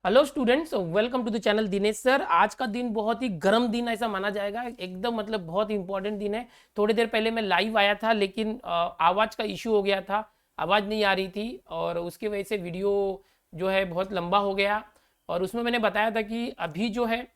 Hello students, welcome to the channel Dinesh sir. आज का दिन बहुत ही गर्म दिन ऐसा माना जाएगा, एकदम मतलब बहुत इंपॉर्टेंट दिन है। थोड़ी देर पहले मैं लाइव आया था लेकिन आवाज़ का इशू हो गया था, आवाज़ नहीं आ रही थी और उसकी वजह से वीडियो जो है बहुत लंबा हो गया। और उसमें मैंने बताया था कि अभी जो है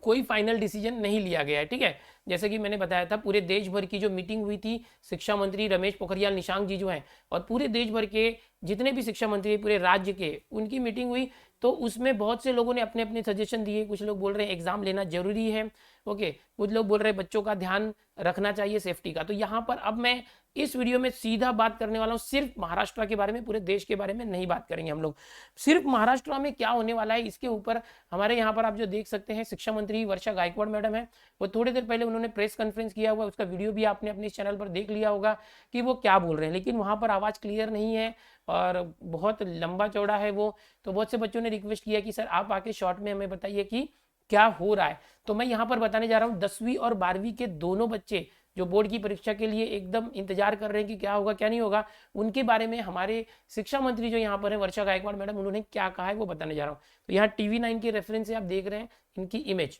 कोई फाइनल डिसीजन नहीं लिया गया है, ठीक है। जैसे कि मैंने बताया था, पूरे देश भर की जो मीटिंग हुई थी, शिक्षा मंत्री रमेश पोखरियाल निशंक जी जो हैं और पूरे देश भर के जितने भी शिक्षा मंत्री पूरे राज्य के, उनकी मीटिंग हुई। तो उसमें बहुत से लोगों ने अपने अपने सजेशन दिए। कुछ लोग बोल रहे हैं एग्जाम लेना जरूरी है, ओके। कुछ लोग बोल रहे हैं बच्चों का ध्यान रखना चाहिए, सेफ्टी का। तो यहाँ पर अब मैं इस वीडियो में सीधा बात करने वाला हूँ सिर्फ महाराष्ट्र के बारे में, पूरे देश के बारे में नहीं बात करेंगे हम लोग। सिर्फ महाराष्ट्र में क्या होने वाला है इसके ऊपर हमारे यहाँ पर आप जो देख सकते हैं, शिक्षा मंत्री वर्षा गायकवाड़ मैडम है, वो थोड़ी देर पहले उन्होंने प्रेस कॉन्फ्रेंस किया हुआ, उसका वीडियो भी आपने अपने इस चैनल पर देख लिया होगा कि वो क्या बोल रहे हैं। लेकिन वहाँ पर आवाज़ क्लियर नहीं है और बहुत लंबा चौड़ा है वो। तो बहुत से बच्चों ने रिक्वेस्ट किया कि सर आप आके शॉर्ट में हमें बताइए कि क्या हो रहा है। तो मैं यहाँ पर बताने जा रहा हूँ 10वीं और 12वीं के दोनों बच्चे जो बोर्ड की परीक्षा के लिए एकदम इंतजार कर रहे हैं कि क्या होगा क्या नहीं होगा, उनके बारे में हमारे शिक्षा मंत्री जो यहाँ पर है वर्षा गायकवाड़ मैडम, उन्होंने क्या कहा है वो बताने जा रहा हूँ। तो यहाँ TV9 के रेफरेंस से आप देख रहे हैं इनकी इमेज।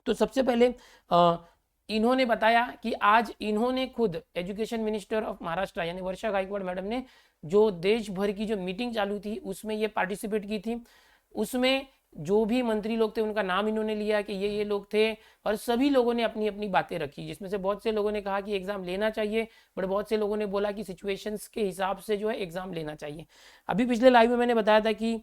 तो सबसे पहले इन्होंने बताया कि आज इन्होंने खुद एजुकेशन मिनिस्टर ऑफ महाराष्ट्र यानी वर्षा गायकवाड़ मैडम ने जो देश भर की जो मीटिंग चालू थी उसमें ये पार्टिसिपेट की थी। उसमें जो भी मंत्री लोग थे उनका नाम इन्होंने लिया कि ये लोग थे और सभी लोगों ने अपनी अपनी बातें रखी, जिसमें से बहुत से लोगों ने कहा कि एग्ज़ाम लेना चाहिए, बट बहुत से लोगों ने बोला कि सिचुएशंस के हिसाब से जो है एग्ज़ाम लेना चाहिए। अभी पिछले लाइव में मैंने बताया था कि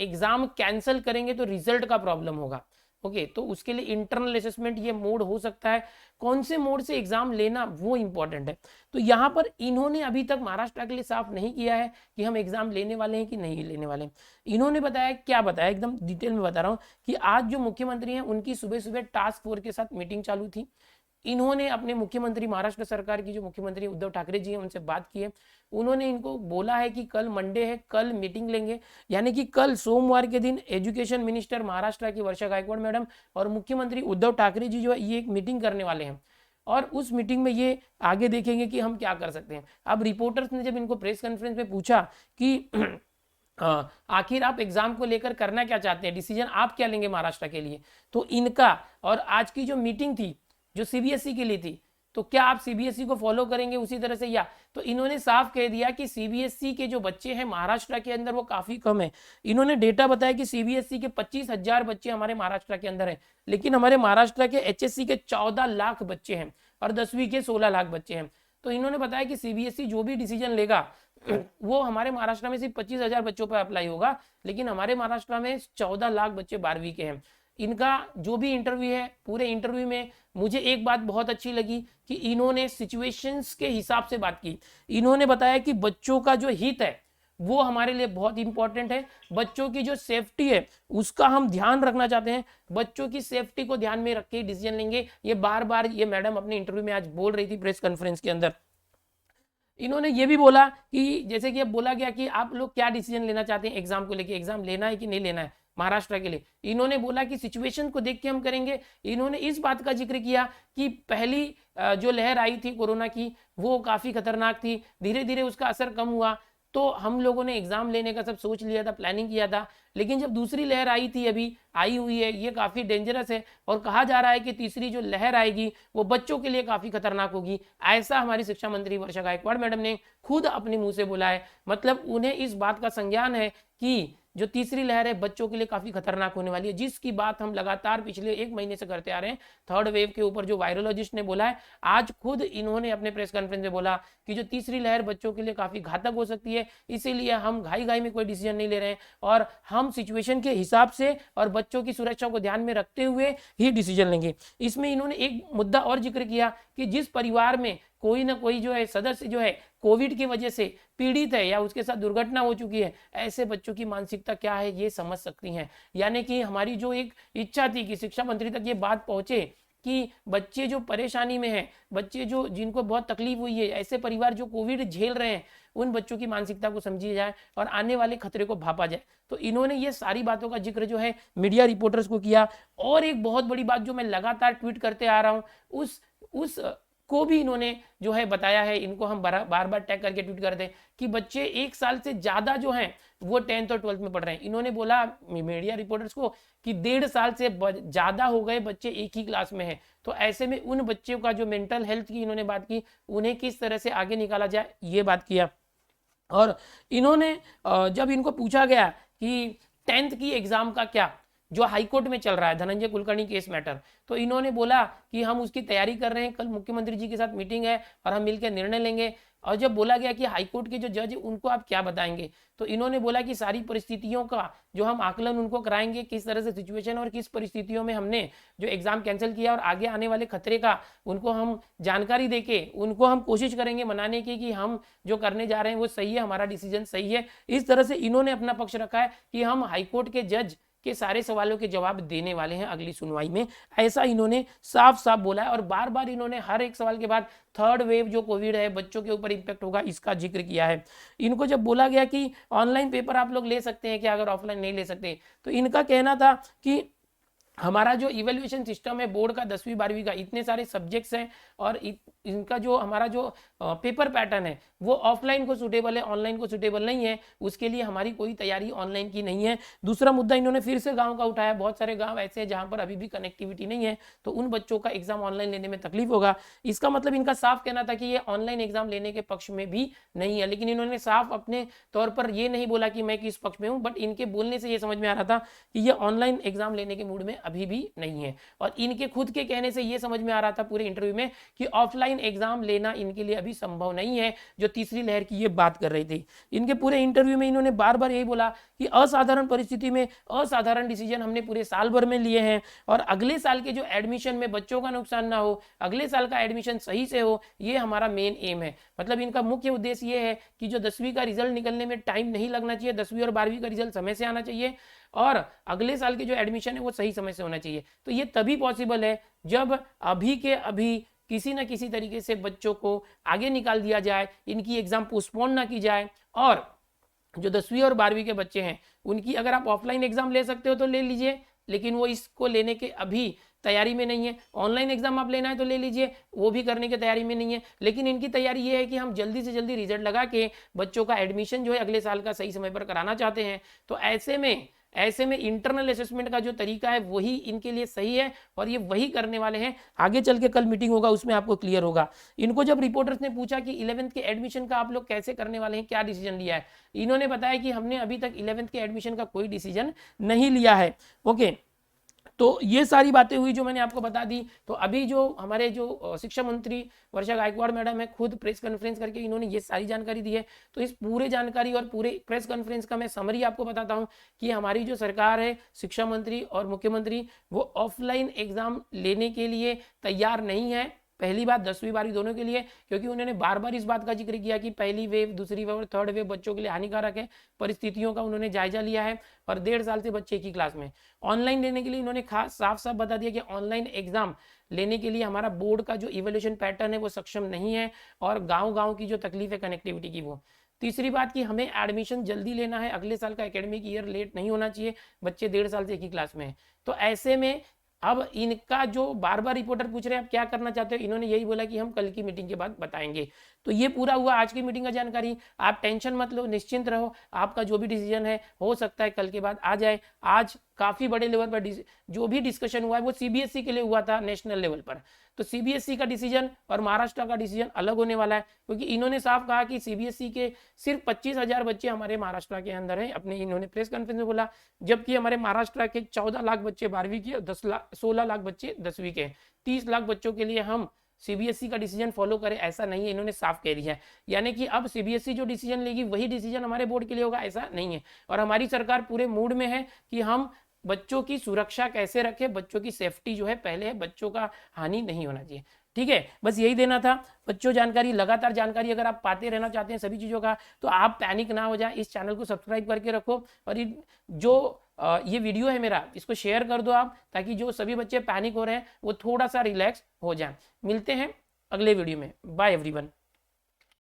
एग्ज़ाम कैंसिल करेंगे तो रिजल्ट का प्रॉब्लम होगा, ओके। तो उसके लिए इंटरनल असेसमेंट ये मोड हो सकता है, कौन से मोड से एग्जाम लेना वो इंपॉर्टेंट है। तो यहाँ पर इन्होंने अभी तक महाराष्ट्र के लिए साफ नहीं किया है कि हम एग्जाम लेने वाले हैं कि नहीं लेने वाले हैं। इन्होंने बताया, क्या बताया एकदम डिटेल में बता रहा हूँ कि आज जो मुख्यमंत्री हैं उनकी सुबह सुबह टास्क फोर्स के साथ मीटिंग चालू थी। इन्होंने अपने मुख्यमंत्री, महाराष्ट्र सरकार की जो मुख्यमंत्री उद्धव ठाकरे जी हैं उनसे बात की है। उन्होंने इनको बोला है कि कल मंडे है, कल मीटिंग लेंगे, यानी कि कल सोमवार के दिन एजुकेशन मिनिस्टर महाराष्ट्र की वर्षा गायकवाड़ मैडम और मुख्यमंत्री उद्धव ठाकरे जी जो है ये एक मीटिंग करने वाले हैं और उस मीटिंग में ये आगे देखेंगे कि हम क्या कर सकते हैं। अब रिपोर्टर्स ने जब इनको प्रेस कॉन्फ्रेंस में पूछा कि आखिर आप एग्जाम को लेकर करना क्या चाहते हैं, डिसीजन आप क्या लेंगे महाराष्ट्र के लिए, तो इनका और आज की जो मीटिंग थी जो CBSE के लिए थी, तो क्या आप CBSE को फॉलो करेंगे उसी तरह से या। तो इन्होंने साफ कह दिया कि CBSE के जो बच्चे हैं महाराष्ट्र के अंदर वो काफ़ी कम है। इन्होंने डेटा बताया कि CBSE के 25,000 बच्चे हमारे महाराष्ट्र के अंदर हैं, लेकिन हमारे महाराष्ट्र के HSC के 14 लाख बच्चे हैं और 10वीं के 16 लाख बच्चे हैं। तो इन्होंने बताया कि CBSE जो भी डिसीजन लेगा वो हमारे महाराष्ट्र में सिर्फ 25,000 बच्चों पर अप्लाई होगा, लेकिन हमारे महाराष्ट्र में 14 लाख बच्चे 12वीं के हैं। इनका जो भी इंटरव्यू है, पूरे इंटरव्यू में मुझे एक बात बहुत अच्छी लगी कि इन्होंने सिचुएशंस के हिसाब से बात की। इन्होंने बताया कि बच्चों का जो हित है वो हमारे लिए बहुत इंपॉर्टेंट है, बच्चों की जो सेफ्टी है उसका हम ध्यान रखना चाहते हैं, बच्चों की सेफ्टी को ध्यान में रख के डिसीजन लेंगे। ये बार बार ये मैडम अपने इंटरव्यू में आज बोल रही थी प्रेस कॉन्फ्रेंस के अंदर। इन्होंने ये भी बोला कि जैसे कि अब बोला गया कि आप लोग क्या डिसीजन लेना चाहते हैं एग्जाम को लेके, एग्जाम लेना है कि नहीं लेना है महाराष्ट्र के लिए। इन्होंने बोला कि सिचुएशन को देख के हम करेंगे। इन्होंने इस बात का जिक्र किया कि पहली जो लहर आई थी कोरोना की वो काफ़ी खतरनाक थी, धीरे धीरे उसका असर कम हुआ, तो हम लोगों ने एग्जाम लेने का सब सोच लिया था, प्लानिंग किया था। लेकिन जब दूसरी लहर आई थी, अभी आई हुई है, ये काफ़ी डेंजरस है और कहा जा रहा है कि तीसरी जो लहर आएगी वो बच्चों के लिए काफ़ी खतरनाक होगी। ऐसा हमारी शिक्षा मंत्री वर्षा गायकवाड़ मैडम ने खुद अपने मुंह से बोला है। मतलब उन्हें इस बात का संज्ञान है कि जो तीसरी लहर है बच्चों के लिए काफ़ी खतरनाक होने वाली है, जिसकी बात हम लगातार पिछले 1 महीने से करते आ रहे हैं। थर्ड वेव के ऊपर जो वायरोलॉजिस्ट ने बोला है, आज खुद इन्होंने अपने प्रेस कॉन्फ्रेंस में बोला कि जो तीसरी लहर बच्चों के लिए काफ़ी घातक हो सकती है, इसीलिए हम घाई घाई में कोई डिसीजन नहीं ले रहे हैं और हम सिचुएशन के हिसाब से और बच्चों की सुरक्षा को ध्यान में रखते हुए ही डिसीजन लेंगे। इसमें इन्होंने एक मुद्दा और जिक्र किया कि जिस परिवार में कोई ना कोई जो है सदस्य जो है कोविड की वजह से पीड़ित है या उसके साथ दुर्घटना हो चुकी है, ऐसे बच्चों की मानसिकता क्या है ये समझ सकती हैं। यानी कि हमारी जो एक इच्छा थी कि शिक्षा मंत्री तक ये बात पहुंचे कि बच्चे जो परेशानी में हैं, बच्चे जो जिनको बहुत तकलीफ हुई है, ऐसे परिवार जो कोविड झेल रहे हैं, उन बच्चों की मानसिकता को समझी जाए और आने वाले खतरे को भापा जाए। तो इन्होंने ये सारी बातों का जिक्र जो है मीडिया रिपोर्टर्स को किया। और एक बहुत बड़ी बात जो मैं लगातार ट्वीट करते आ रहा हूँ, उस को भी इन्होंने जो है बताया है, इनको हम बार बार टैग करके ट्वीट करते हैं कि बच्चे 1 साल से ज़्यादा जो हैं वो 10th और 12th में पढ़ रहे हैं। इन्होंने बोला मीडिया रिपोर्टर्स को कि 1.5 साल से ज़्यादा हो गए बच्चे एक ही क्लास में हैं। तो ऐसे में उन बच्चों का जो मेंटल हेल्थ की इन्होंने बात की, उन्हें किस तरह से आगे निकाला जाए, ये बात किया। और इन्होंने जब इनको पूछा गया कि 10th की एग्ज़ाम का क्या, जो हाईकोर्ट में चल रहा है धनंजय कुलकर्णी केस मैटर, तो इन्होंने बोला कि हम उसकी तैयारी कर रहे हैं, कल मुख्यमंत्री जी के साथ मीटिंग है और हम मिलकर निर्णय लेंगे। और जब बोला गया कि हाईकोर्ट के जो जज है उनको आप क्या बताएंगे, तो इन्होंने बोला कि सारी परिस्थितियों का जो हम आकलन उनको कराएंगे, किस तरह से सिचुएशन और किस परिस्थितियों में हमने जो एग्जाम कैंसिल किया और आगे आने वाले खतरे का उनको हम जानकारी देके उनको हम कोशिश करेंगे मनाने की कि हम जो करने जा रहे हैं वो सही है, हमारा डिसीजन सही है। इस तरह से इन्होंने अपना पक्ष रखा है कि हम हाईकोर्ट के जज के सारे सवालों के जवाब देने वाले हैं अगली सुनवाई में, ऐसा इन्होंने साफ साफ बोला है। और बार बार इन्होंने हर एक सवाल के बाद थर्ड वेव जो कोविड है बच्चों के ऊपर इम्पैक्ट होगा इसका जिक्र किया है। इनको जब बोला गया कि ऑनलाइन पेपर आप लोग ले सकते हैं क्या अगर ऑफलाइन नहीं ले सकते, तो इनका कहना था कि हमारा जो इवेल्युएशन सिस्टम है बोर्ड का 10वीं 12वीं का, इतने सारे सब्जेक्ट्स हैं और इनका जो हमारा जो पेपर पैटर्न है वो ऑफलाइन को सूटेबल है, ऑनलाइन को सूटेबल नहीं है, उसके लिए हमारी कोई तैयारी ऑनलाइन की नहीं है। दूसरा मुद्दा इन्होंने फिर से गांव का उठाया, बहुत सारे गांव ऐसे हैं जहां पर अभी भी कनेक्टिविटी नहीं है, तो उन बच्चों का एग्जाम ऑनलाइन लेने में तकलीफ होगा। इसका मतलब इनका साफ कहना था कि ये ऑनलाइन एग्जाम लेने के पक्ष में भी नहीं है, लेकिन इन्होंने साफ अपने तौर पर ये नहीं बोला कि मैं किस पक्ष में हूँ, बट इनके बोलने से ये समझ में आ रहा था कि ये ऑनलाइन एग्जाम लेने के मूड में अभी भी नहीं है। और इनके खुद के कहने से ये समझ में आ रहा था पूरे इंटरव्यू में कि ऑफलाइन एग्जाम लेना इनके लिए अभी संभव नहीं है, जो तीसरी लहर की ये बात कर रही थी। इनके पूरे इंटरव्यू में इन्होंने बार बार यही बोला कि असाधारण परिस्थिति में असाधारण डिसीजन हमने पूरे साल भर में लिए हैं और अगले साल के जो एडमिशन में बच्चों का नुकसान ना हो, अगले साल का एडमिशन सही से हो, ये हमारा मेन एम है। मतलब इनका मुख्य उद्देश्य ये है कि जो 10वीं का रिजल्ट निकलने में टाइम नहीं लगना चाहिए, 10वीं और 12वीं का रिजल्ट समय से आना चाहिए और अगले साल के जो एडमिशन है वो सही समय से होना चाहिए। तो ये तभी पॉसिबल है जब अभी के अभी किसी न किसी तरीके से बच्चों को आगे निकाल दिया जाए, इनकी एग्जाम पोस्टपोन ना की जाए और जो 10वीं और 12वीं के बच्चे हैं उनकी अगर आप ऑफलाइन एग्जाम ले सकते हो तो ले लीजिए, लेकिन वो इसको लेने के अभी तैयारी में नहीं है। ऑनलाइन एग्जाम आप लेना है तो ले लीजिए, वो भी करने की तैयारी में नहीं है। लेकिन इनकी तैयारी ये है कि हम जल्दी से जल्दी रिजल्ट लगा के बच्चों का एडमिशन जो है अगले साल का सही समय पर कराना चाहते हैं। तो ऐसे में इंटरनल असेसमेंट का जो तरीका है वही इनके लिए सही है और ये वही करने वाले हैं। आगे चल के कल मीटिंग होगा उसमें आपको क्लियर होगा। इनको जब रिपोर्टर्स ने पूछा कि 11th के एडमिशन का आप लोग कैसे करने वाले हैं, क्या डिसीजन लिया है, इन्होंने बताया कि हमने अभी तक 11th के एडमिशन का कोई डिसीजन नहीं लिया है। ओके, तो ये सारी बातें हुई जो मैंने आपको बता दी। तो अभी जो हमारे जो शिक्षा मंत्री वर्षा गायकवाड़ मैडम है, खुद प्रेस कॉन्फ्रेंस करके इन्होंने ये सारी जानकारी दी है। तो इस पूरे जानकारी और पूरे प्रेस कॉन्फ्रेंस का मैं समरी आपको बताता हूँ कि हमारी जो सरकार है, शिक्षा मंत्री और मुख्यमंत्री, वो ऑफलाइन एग्जाम लेने के लिए तैयार नहीं है। पहली बात 10वीं 12वीं दोनों के लिए, क्योंकि उन्होंने बार बार इस बात का जिक्र किया कि पहली वेव, दूसरी वेव और थर्ड वेव बच्चों के लिए हानिकारक है। परिस्थितियों का उन्होंने जायजा लिया है और 1.5 साल से बच्चे एक ही क्लास में। ऑनलाइन लेने के लिए इन्होंने साफ साफ बता दिया कि ऑनलाइन एग्जाम लेने के लिए हमारा बोर्ड का जो इवैल्यूएशन पैटर्न है वो सक्षम नहीं है और गाँव की जो तकलीफ है कनेक्टिविटी की वो। तीसरी बात कि हमें एडमिशन जल्दी लेना है, अगले साल का एकेडमिक ईयर लेट नहीं होना चाहिए, बच्चे 1.5 साल से एक ही क्लास में है। तो ऐसे में अब इनका जो बार बार रिपोर्टर पूछ रहे हैं आप क्या करना चाहते हो, इन्होंने यही बोला कि हम कल की मीटिंग के बाद बताएंगे। तो ये पूरा हुआ आज की मीटिंग का जानकारी। आप टेंशन मत लो, निश्चिंत रहो, आपका जो भी डिसीजन है हो सकता है कल के बाद आ जाए। आज काफी बड़े लेवल पर जो भी डिस्कशन हुआ है वो सीबीएसई के लिए हुआ था नेशनल लेवल पर। तो सीबीएसई का डिसीजन और महाराष्ट्र का डिसीजन अलग होने वाला है, क्योंकि इन्होंने साफ कहा कि सीबीएसई के सिर्फ 25,000 बच्चे हमारे महाराष्ट्र के अंदर हैं, अपने इन्होंने प्रेस कॉन्फ्रेंस में बोला, जबकि हमारे महाराष्ट्र के 14 लाख बच्चे 12वीं के, 16 लाख बच्चे 10वीं के, 30 लाख बच्चों के लिए हम सीबीएसई का डिसीजन फॉलो करें, ऐसा नहीं है, इन्होंने साफ कह दिया है। यानी कि अब सीबीएसई जो डिसीजन लेगी वही डिसीजन हमारे बोर्ड के लिए होगा, ऐसा नहीं है। और हमारी सरकार पूरे मूड में है कि हम बच्चों की सुरक्षा कैसे रखें, बच्चों की सेफ्टी जो है पहले है, बच्चों का हानि नहीं होना चाहिए। ठीक है, बस यही देना था बच्चों। जानकारी, लगातार जानकारी अगर आप पाते रहना चाहते हैं सभी चीज़ों का, तो आप पैनिक ना हो जाए, इस चैनल को सब्सक्राइब करके रखो और जो ये वीडियो है मेरा, इसको शेयर कर दो आप, ताकि जो सभी बच्चे पैनिक हो रहे हैं वो थोड़ा सा रिलैक्स हो जाए। मिलते हैं अगले वीडियो में, बाय एवरीवन।